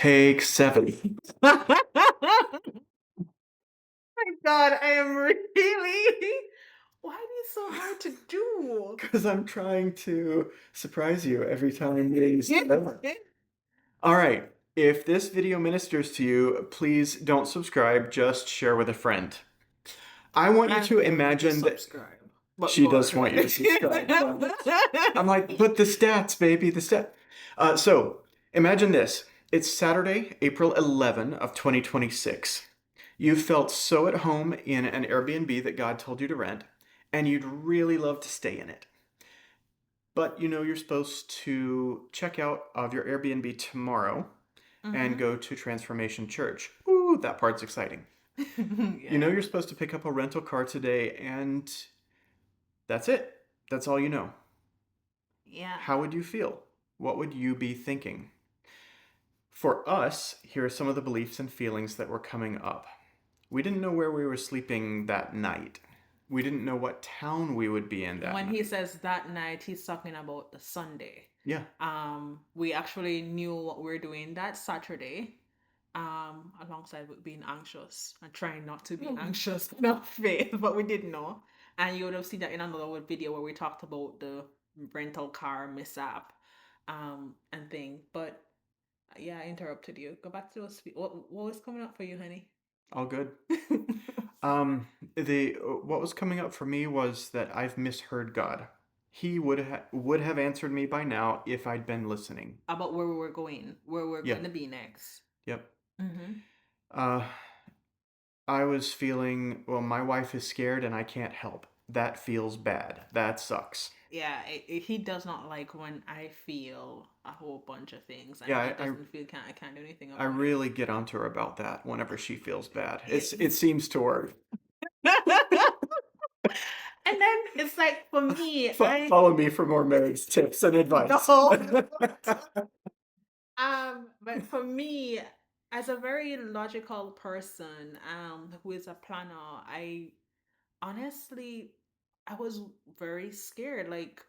Take 7. My God, I am really. Why are you so hard to do? Because I'm trying to surprise you every time we start. All right. If this video ministers to you, please don't subscribe. Just share with a friend. I want you I to want you to imagine that subscribe. But she go does want you to subscribe. I'm like, but the stats, baby, the stat. So imagine this. It's Saturday, April 11 of 2026. You felt so at home in an Airbnb that God told you to rent, and you'd really love to stay in it. But you know you're supposed to check out of your Airbnb tomorrow and Mm-hmm. go to Transformation Church. Ooh, that part's exciting. You know Yeah. you're supposed to pick up a rental car today, and that's it. That's all you know. Yeah. How would you feel? What would you be thinking? For us, here are some of the beliefs and feelings that were coming up. We didn't know where we were sleeping that night. We didn't know what town we would be in that When he night. says that night, he's talking about the Sunday. Yeah. We actually knew what we were doing that Saturday. Alongside with being anxious and trying not to be anxious enough faith, but we did know. And you would have seen that in another video where we talked about the rental car mishap, and thing. But yeah, I interrupted you. Go back to us. What was coming up for you, honey? All good. The what was coming up for me was that I've misheard God. He would have answered me by now if I'd been listening. About where we were going, where we're Yeah. going to be next. Yep. Mm-hmm. Uh, I was feeling, well, my wife is scared and I can't help. That feels bad. That sucks. Yeah, he does not like when I feel a whole bunch of things, and Yeah, he doesn't feel I can't do anything I about really get onto her about that whenever she feels bad. it. It seems to work. And then it's like for me, I Follow me for more marriage tips and advice. no. But for me, as a very logical person, who is a planner, I honestly, I was very scared. Like,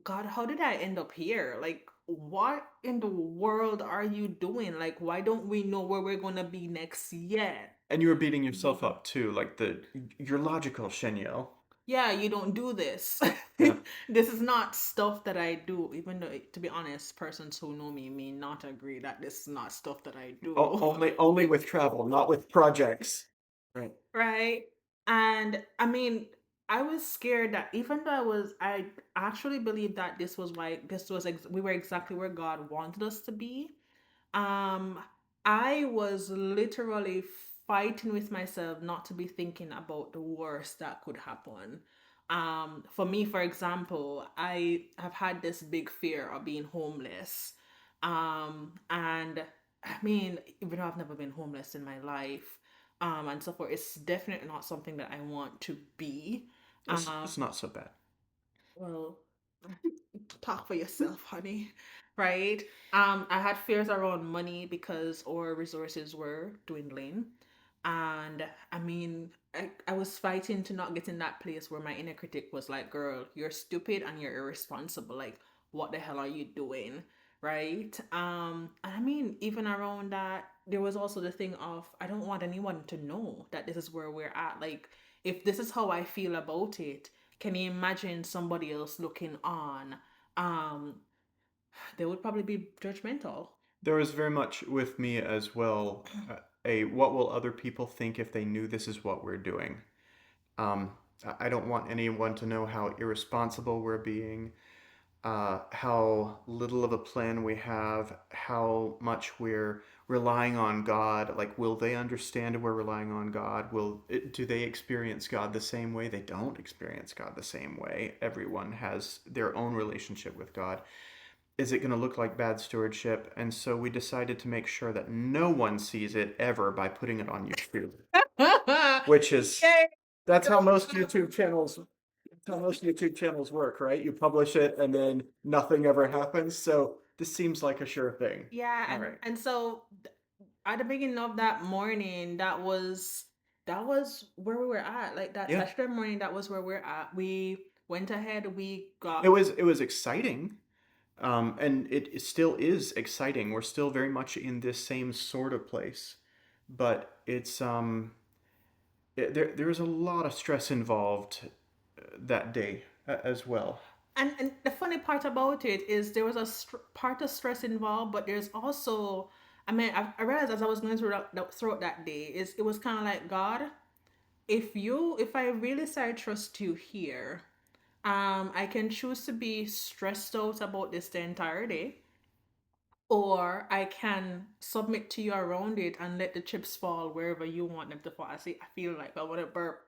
God, how did I end up here? Like, what in the world are you doing? Like, why don't we know where we're gonna be next yet? And you were beating yourself up too, like you're logical, Shenielle. Yeah, you don't do this. Yeah. This is not stuff that I do, even though, to be honest, persons who know me may not agree that this is not stuff that I do. Only with travel, not with projects. Right. Right? And I mean, I was scared that even though I actually believed that we were exactly where God wanted us to be. Um, I was literally fighting with myself not to be thinking about the worst that could happen. For me, for example, I have had this big fear of being homeless. And I mean, even though I've never been homeless in my life, and so forth, it's definitely not something that I want to be. It's not so bad. Well, talk for yourself, honey. Right? I had fears around money because our resources were dwindling. And I mean, I was fighting to not get in that place where my inner critic was like, girl, you're stupid and you're irresponsible. Like, what the hell are you doing? Right? And I mean, even around that, there was also the thing of I don't want anyone to know that this is where we're at. Like, if this is how I feel about it, can you imagine somebody else looking on? Um, they would probably be judgmental. There was very much with me as well. A what will other people think if they knew this is what we're doing? I don't want anyone to know how irresponsible we're being, how little of a plan we have, how much we're relying on God. Like, will they understand we're relying on God? Do they experience God the same way? They don't experience God the same way. Everyone has their own relationship with God. Is it going to look like bad stewardship? And so we decided to make sure that no one sees it ever by putting it on YouTube, which is Yay! that's how Don't most laugh. YouTube channels that's how most YouTube channels work, right? You publish it and then nothing ever happens. So this seems like a sure thing. Yeah, All right. and so at the beginning of that morning, that was where we were at. Like that Yeah. Saturday morning, that was where we're at. We went ahead. We It got was exciting. And it still is exciting. We're still very much in this same sort of place, but there's a lot of stress involved that day as well. And the funny part about it is there was a part of stress involved, but there's also, I mean, I realized as I was going through throughout that day, is it was kind of like, God, if I really say I trust you here, I can choose to be stressed out about this the entire day, or I can submit to you around it and let the chips fall wherever you want them to fall. I feel like I want to burp,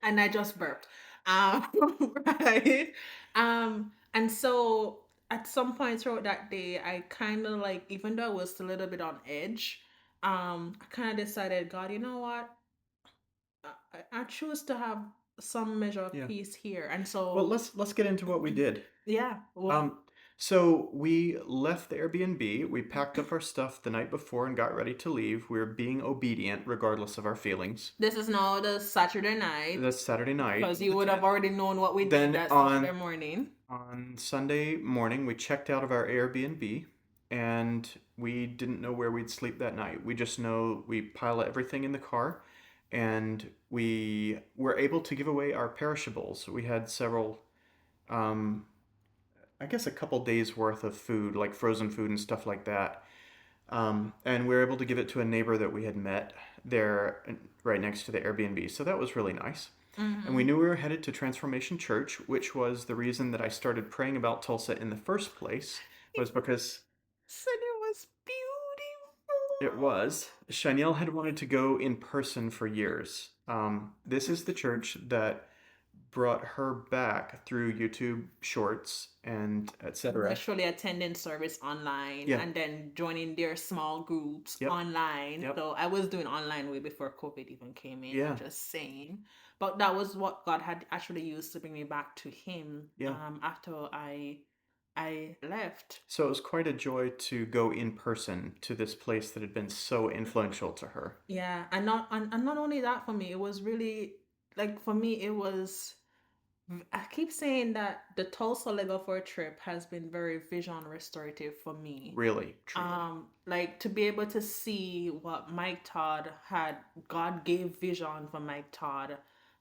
and I just burped. Um, right. And so at some point throughout that day, I kind of like, even though I was a little bit on edge, I kind of decided, God, you know what? I choose to have some measure of Yeah. peace here. And Well, so, let's get into what we did. yeah, well, Um, so we left the Airbnb. We packed up our stuff the night before and got ready to leave. We were being obedient regardless of our feelings. this is now the Saturday night That's Saturday night. because you would have already known what we did Then that Saturday morning. on Sunday morning, we checked out of our Airbnb and we didn't know where we'd sleep that night. We just know we pile everything in the car and we were able to give away our perishables. We had several, um, I guess a couple days worth of food, like frozen food and stuff like that. And we were able to give it to a neighbor that we had met there right next to the Airbnb. So that was really nice. And we Mm-hmm. knew we were headed to Transformation Church, which was the reason that I started praying about Tulsa in the first place, was because Said it was it beautiful. was. Chanel had wanted to go in person for years. This is the church that brought her back through YouTube shorts and etc. Initially attending service online Yeah. and then joining their small groups Yep. online. Yep. So I was doing online way before COVID even came in. I'm Yeah. just saying, but that was what God had actually used to bring me back to Him. Yeah. After I left. So it was quite a joy to go in person to this place that had been so influential to her. Yeah, and not only that, for me, it was really like, for me it was. I keep saying that the Tulsa Lego for a trip has been very vision restorative for me. Really, truly. Like to be able to see what Mike Todd had, God gave vision for Mike Todd,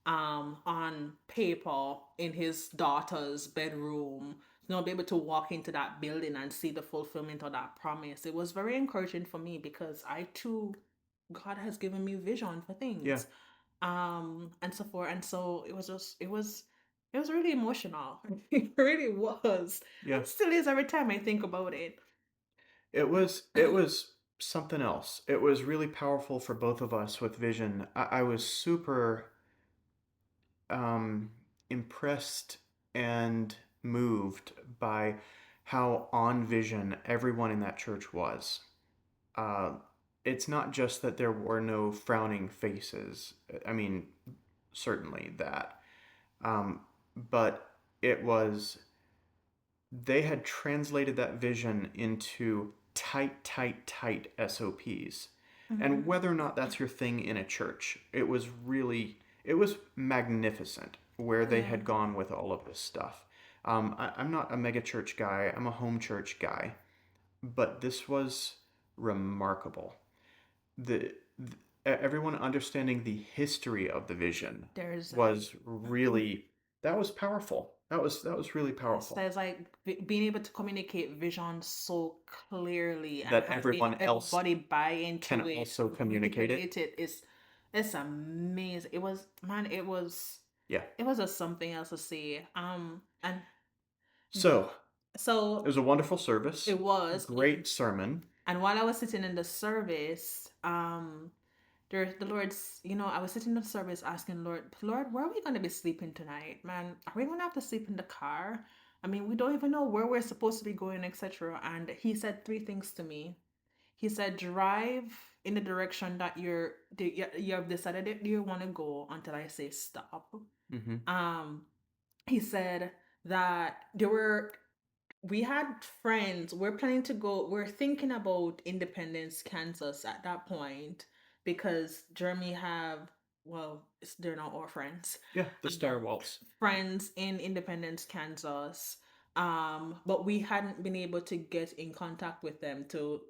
on paper in his daughter's bedroom. You know, be able to walk into that building and see the fulfillment of that promise. It was very encouraging for me because I too, God has given me vision for Yeah. things, and so forth. And so it was really emotional. It really was. Yeah. It still is every time I think about it. It was something else. It was really powerful for both of us with vision. I was super um, impressed and moved by how on vision everyone in that church was. Uh, it's not just that there were no frowning faces. I mean, certainly that. Um, but it was, they had translated that vision into tight, tight, tight SOPs. And Mhm. whether or not that's your thing in a church, it was magnificent where they Yeah. had gone with all of this stuff. I'm not a mega church guy, I'm a home church guy, but this was remarkable. The everyone understanding the history of the vision There's was really, that was powerful. That was really yes, powerful. there's like being able to communicate vision so clearly and That having everyone else everybody buy can into it, also communicate it. relate it, is it's amazing. It was, man, Yeah. it was just something else to see. And So it so was a wonderful service, it was. great sermon. And while I was sitting in the service, the Lord's, I was sitting in the service asking Lord, where are we going to be sleeping tonight? Man, are we going to have to sleep in the car? I mean, we don't even know where we're supposed to be going, etc. And He said three things to me. He said, drive in the direction that you have decided that you want to go until I say stop. Hmm. Um, he said that we had friends. We're planning to go. We're thinking about Independence, Kansas at that point because Germany have, well, they're not our friends. Yeah, the Um, Star Waltz. Friends in Independence, Kansas. But we hadn't been able to get in contact with them to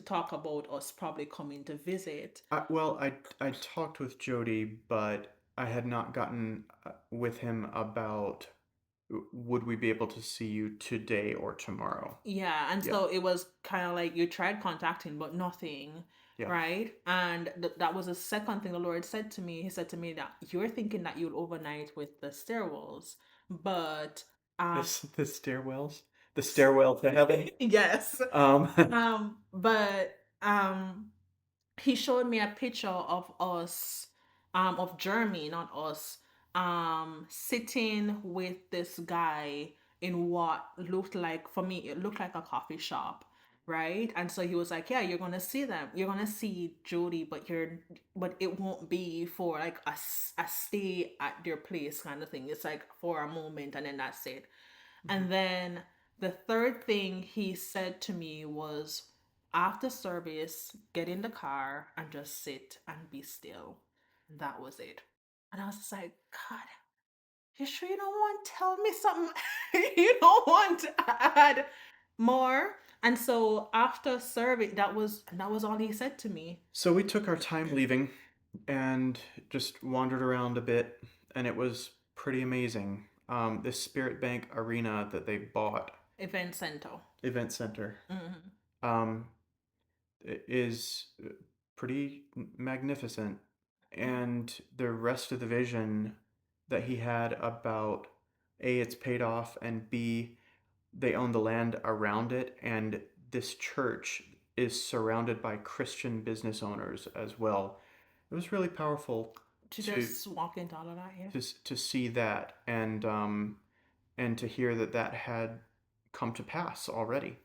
talk about us probably coming to visit. I talked with Jody, but I had not gotten with him about would we be able to see you today or tomorrow. Yeah, and Yeah, so it was kind of like you tried contacting, but nothing, yeah. right? And that was the second thing the Lord said to me. He said to me that you're thinking that you'll overnight with the stairwells, but um, The stairwells, the stairwell to heaven. yes, Um, but he showed me a picture of us, of Jeremy, not us, sitting with this guy in what looked like, for me, it looked like a coffee shop, right? And so he was like, "Yeah, you're gonna see them. You're gonna see Jody, but it won't be for like a stay at their place kind of thing. It's like for a moment, and then that's it." And then the third thing he said to me was, after service, get in the car and just sit and be still. That was it. And I was just like, God, you sure you don't want to tell me something? You don't want to add more? And so after service, that was all he said to me. so we took our time leaving and just wandered around a bit, and it was pretty amazing. This Spirit Bank arena that they bought, Event center. event center, Hmm. um, is pretty magnificent. And the rest of the vision that he had about A, it's paid off, and B, they own the land around it, and this church is surrounded by Christian business owners as well. It was really powerful To to just walk into all of that, yeah. to see that and to hear that that had come to pass already,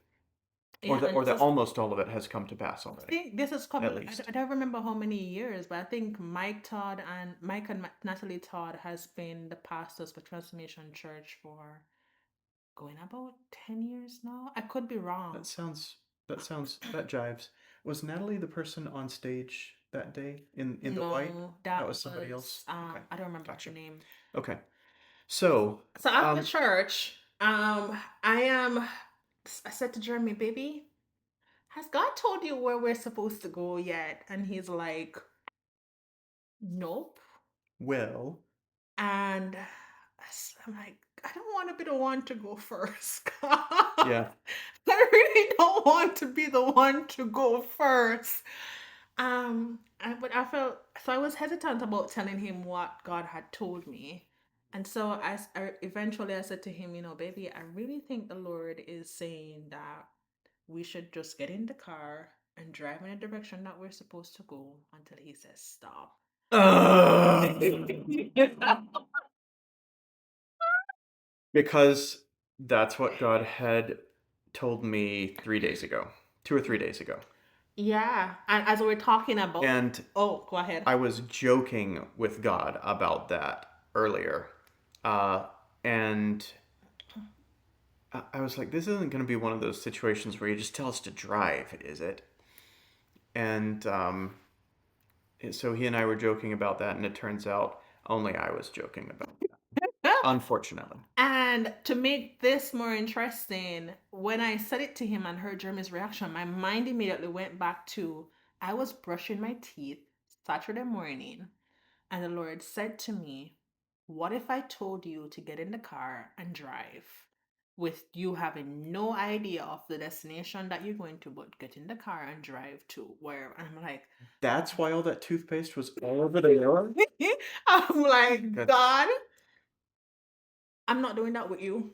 Yeah, and or this that is almost all of it has come to pass I already, think this is at coming. least. I don't remember how many years, but I think Mike and Natalie Todd has been the pastors for Transformation Church for going about 10 years now. I could be That wrong. sounds that jives. Was Natalie the person on stage that day in the white? No, That that was somebody was else. Okay, I don't remember her gotcha. name. Okay, so So after church, I am. I said to Jeremy, "Baby, has God told you where we're supposed to go yet?" And he's like, "Nope." well, And I'm like, I don't want to be the one to go first. I yeah. really don't want to be the one to go first. But I felt so I was hesitant about telling him what God had told me. And so eventually I said to him, baby, I really think the Lord is saying that we should just get in the car and drive in the direction that we're supposed to go until he says stop. Because that's what God had told me 3 days ago, 2 or 3 days ago. Yeah, and as we're talking about, And oh, go ahead. I was joking with God about that earlier. Uh, and I was like, this isn't going to be one of those situations where you just tell us to drive, is it? And so he and I were joking about that, and it turns out only I was joking about it, unfortunately. And to make this more interesting, when I said it to him and heard Jeremy's reaction, my mind immediately went back to I was brushing my teeth Saturday morning, and the Lord said to me, what if I told you to get in the car and drive with you having no idea of the destination that you're going to, but get in the car and drive to where? And I'm like, That's why all that toothpaste was all over the yard? I'm like, Good. God, I'm not doing that with you.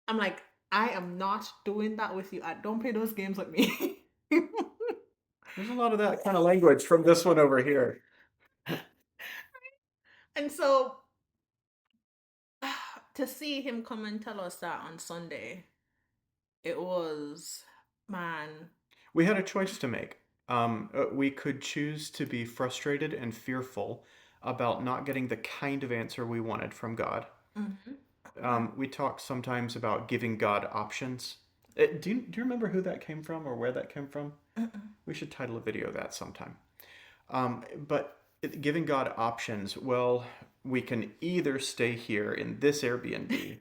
I'm like, I am not doing that with you. I don't play those games with me. There's a lot of that kind of language from this one over here. And so to see him come and tell us that on Sunday, it was, man. We had a choice to make. We could choose to be frustrated and fearful about not getting the kind of answer we wanted from God. Mhm. We talk sometimes about giving God options. Do you remember who that came from or where that came from? Mm-mm. We should title a video of that sometime. But giving God options, well, we can either stay here in this Airbnb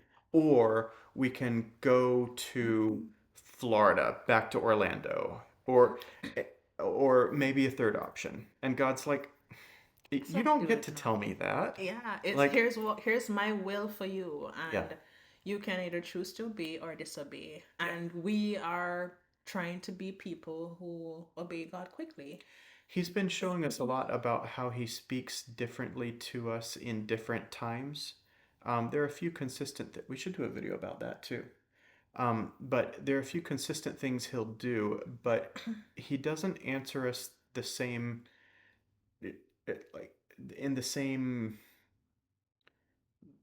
or we can go to Florida, back to Orlando, or maybe a third option. And God's like, It's you not don't do get it to now. tell me that. Yeah, it's Like, here's my will for you, yeah, and you can either choose to obey or disobey. yeah. And we are trying to be people who obey God quickly. He's been showing us a lot about how he speaks differently to us in different times. There are a few consistent we should do a video about that too. But there are a few consistent things he'll do, but he doesn't answer us the same, like in the same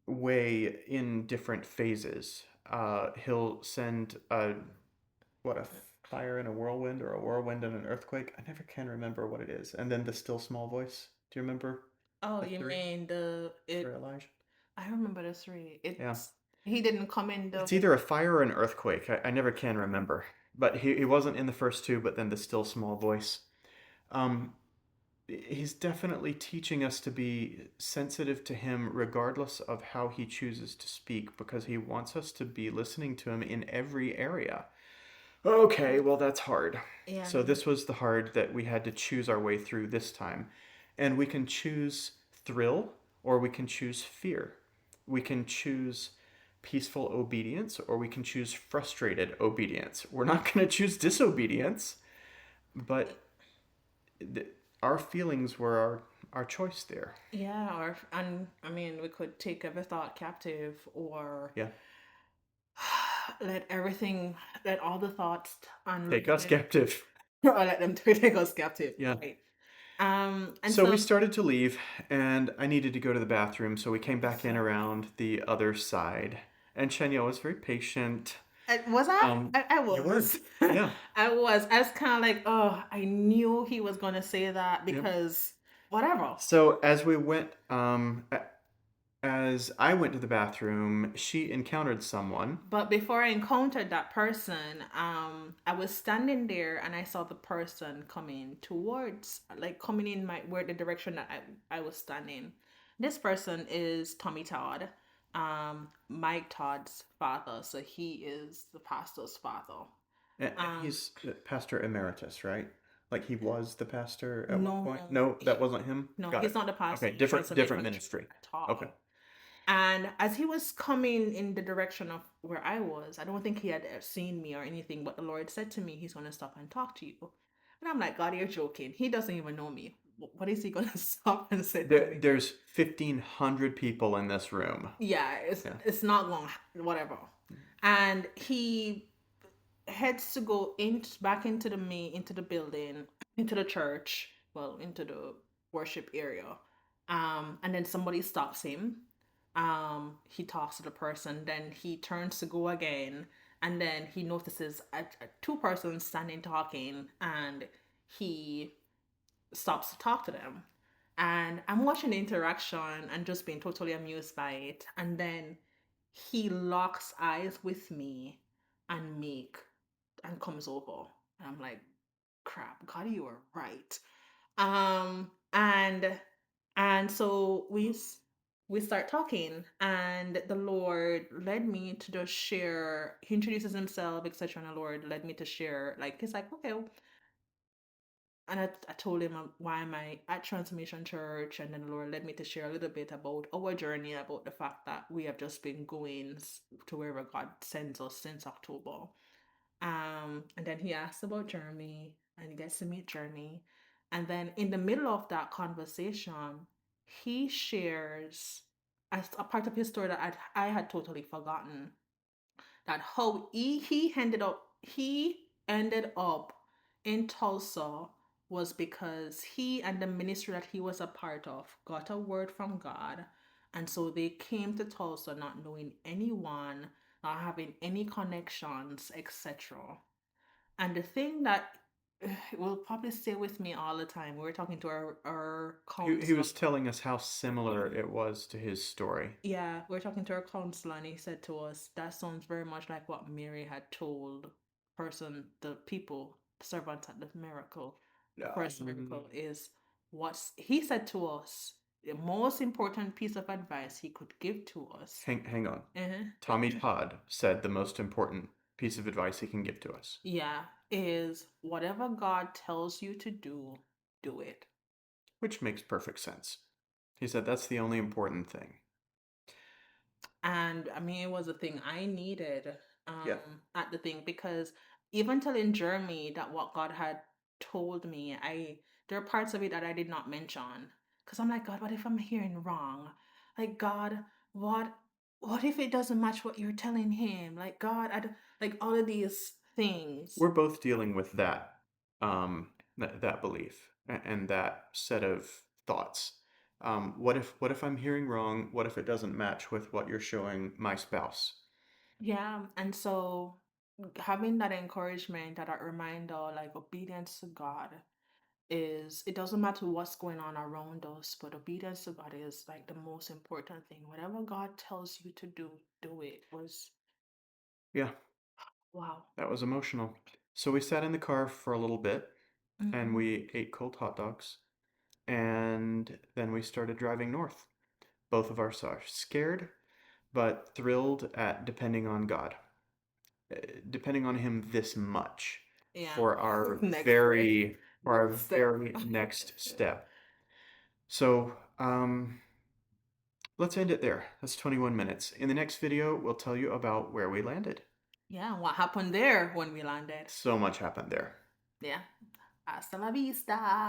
way in different phases. He'll send a what a fire and a whirlwind, or a whirlwind and an earthquake. I never can remember what it is. And then the still small voice. Do you remember Oh, the you three mean the for it? Elijah? I remember the three. Yeah. It's he didn't come in the. It's either a fire or an earthquake. I never can remember. But he wasn't in the first two, but then the still small voice. Um, he's definitely teaching us to be sensitive to him regardless of how he chooses to speak, because he wants us to be listening to him in every area. Okay, well, that's hard. Yeah. So this was the hard that we had to choose our way through this time. And we can choose thrill, or we can choose fear. We can choose peaceful obedience, or we can choose frustrated obedience. We're not going to choose disobedience, but th- our feelings were our choice there. Yeah, or and I mean, we could take every thought captive, or Yeah. let everything, let all the thoughts Take us unlimited, captive. or let them take us captive, Yeah. right? And So we so, started to leave, and I needed to go to the bathroom, so we came back in so around the other side. And Shenya was very patient. was I? I You were. was. Yeah. I was. I was kind of like, oh, I knew he was gonna say that Yep. because whatever. So as we went, as I went to the bathroom, she encountered someone. But before I encountered that person, I was standing there and I saw the person coming towards, like coming in my where the direction that I was standing. This person is Tommy Todd, Mike Todd's father. So he is the pastor's father. Um, He's pastor emeritus, right? Like he was the pastor at one point. no, No, that wasn't him. no, Got he's it. not the pastor. Okay, He transferred different from the church ministry. at Okay. all. And as he was coming in the direction of where I was, I don't think he had seen me or anything, but the Lord said to me, he's going to stop and talk to you. And I'm like, God, you're joking. He doesn't even know me. What is he going to stop and say to me? There's 1,500 people in this room. Yeah, Yeah. it's not long, whatever. And he heads to go in back into the into the building, into the church, well, into the worship area. And then somebody stops him. He talks to the person, then he turns to go again, and then he notices two persons standing talking, and he stops to talk to them. And I'm watching the interaction and just being totally amused by it. And then he locks eyes with me and Meek and comes over. And I'm like, crap, God, you were right. Um, and and so we start talking, and the Lord led me to just share. He introduces himself, etc. And the Lord led me to share. Like he's like, okay, and I told him why am I at Transformation Church, and then the Lord led me to share a little bit about our journey, about the fact that we have just been going to wherever God sends us since October. And then he asked about Jeremy, and he gets to meet Jeremy. And then in the middle of that conversation, he shares a part of his story that I had totally forgotten, that how he ended up in Tulsa was because he and the ministry that he was a part of got a word from God, and so they came to Tulsa not knowing anyone, not having any connections, etc. And the thing that will probably stay with me all the time, we were talking to our He counselor. was telling us how similar it was to his story. Yeah, we are talking to our counselor, and he said to us, that sounds very much like what Mary had told the people, the servant at the miracle, the first Um, miracle is he said to us, the most important piece of advice he could give to us. Hang on. Uh-huh. Tommy Todd said the most important piece of advice he can give to us, Yeah, is whatever God tells you to do, do it. which makes perfect sense. He said that's the only important thing. And I mean, it was a thing I needed Yeah. at the thing because even telling Jeremy that what God had told me, there are parts of it that I did not mention. Because I'm like, God, what if I'm hearing wrong? Like, God, what what if it doesn't match what you're telling him? Like, God, like all of these things. We're both dealing with that belief and that set of thoughts. What if I'm hearing wrong? What if it doesn't match with what you're showing my spouse? Yeah. And so having that encouragement, that reminder, like obedience to God is it doesn't matter what's going on around us, but obedience to God is like the most important thing. Whatever God tells you to do, do it. Was Yeah, wow. that was emotional. So we sat in the car for a little bit and Hmm. we ate cold hot dogs and then we started driving north. Both of us are scared but thrilled at depending on him this much Yeah. for our Next day. very for our Next step. very next step. So, let's end it there. That's 21 minutes. In the next video, we'll tell you about where we landed. Yeah. What happened there when we landed? So much happened there. Yeah. Hasta la vista.